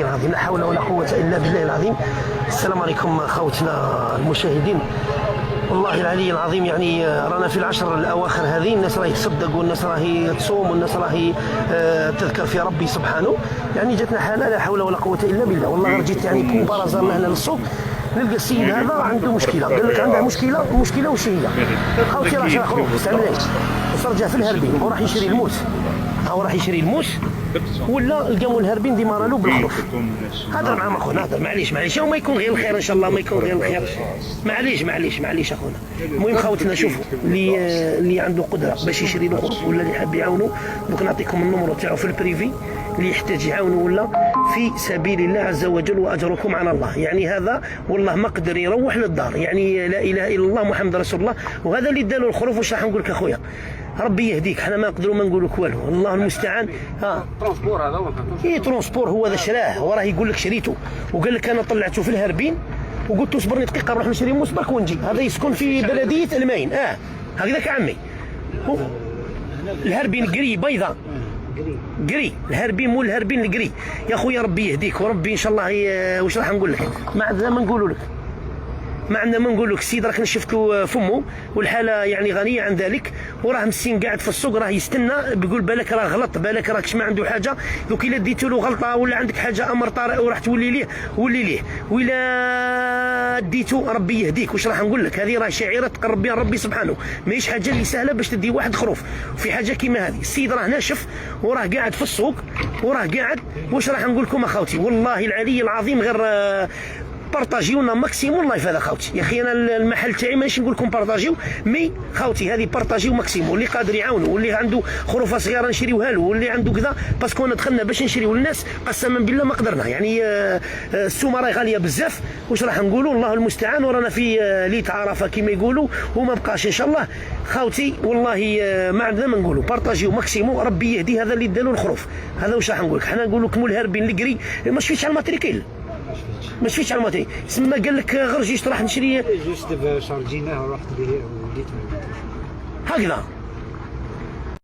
العظيم لا حول ولا قوة إلا بالله العظيم. السلام عليكم خوتنا المشاهدين. والله العلي العظيم يعني رانا في العشر الأواخر هذه، الناس راهي تصدق والناس راهي تصوم والناس راهي تذكر في ربي سبحانه. يعني جاتنا حالة لا حول ولا قوة إلا بالله. والله غير جيت يعني مبارزة هنا للسوق نلقى السيد هذا عنده مشكلة، قال لك عنده مشكلة وش هي؟ خوتي راه شرا خروف استعملات رجع في الهربين وراح يشري الموس، هاو راح يشري الموس ولا لقاو الهربين ديما رالو بالخروف. هضر معاهم اخونا، هضر معليش وما يكون غير الخير ان شاء الله، ما يكون غير الخير. معليش اخونا. المهم خوتنا شوفوا اللي عنده قدره باش يشري له خروف ولا اللي حاب يعاونوا، دوك نعطيكم النمرو تاعو في البريفي اللي يحتاج يعاونوا ولا في سبيل الله عز وجل، واجركم على الله. يعني هذا والله ما قدر يروح للدار، يعني لا اله الا الله محمد رسول الله. وهذا اللي دالو الخروف. واش راح نقول لك اخويا؟ ربي يهديك، حنا ما نقدروا ما نقول لك والو، الله المستعان. ترونسبور هذا هو ترونسبور هو هذا شراه، هو راه يقول لك شريته وقال لك انا طلعته في الهربين وقلت له صبرني دقيقه نروح نشري موس برك ونجي. هذا يسكن في بلديه الماين. هكذاك عمي. الهربين قري بيضاء قري، الهربين مو الهربين القري يا خويا. ربي يهديك وربي ان شاء الله واش راح نقول لك؟ ما عندنا ما نقولوا لك، ما عندنا ما نقول لك. السيد راك نشفت فمه والحاله يعني غنيه عن ذلك، وراه مسكين قاعد في السوق راه يستنى، بيقول بالك راه غلط، بالك راكش ما عنده حاجه. دوك الا ديتو له غلطه ولا عندك حاجه امر طارئ وراح تولي ليه ولا ديتو ربي يهديك. واش راح نقول لك؟ هذه راه شعيره تقرب بها ربي سبحانه، ماهيش حاجه اللي سهله باش تدي واحد خروف في حاجه كيما هذه. السيد راه ناشف وراه قاعد في السوق وراه قاعد. واش راح نقول لكم اخوتي؟ والله العلي العظيم غير بارطاجيونا ماكسيموم لايف. هذا خوتي يا اخي، انا المحل تاعي ماشي نقول لكم بارطاجيو، مي خوتي هذه بارطاجيو ماكسيموم. اللي قادر يعاونوا واللي عنده خروفه صغيره نشريوها له، واللي عنده كذا، باسكو انا دخلنا باش نشريو للناس قسما بالله ما قدرنا. يعني السومه راهي غاليه بزاف. واش راح نقولوا؟ الله المستعان. ورانا في ليت عرفه كما يقولوا وما بقاش ان شاء الله خوتي. والله ما عندنا ما نقولوا، بارطاجيو ماكسيموم. ربي يهدي هذا اللي دالو الخروف. هذا واش راح نقول لك؟ حنا نقول لكم الهربين القري ما شفتش على الماتريكيل، ما شفتش على الماتري. سما قال لك غير جيت راح نشري جوست دابا شارجيناه ورحت به وليت هكذا.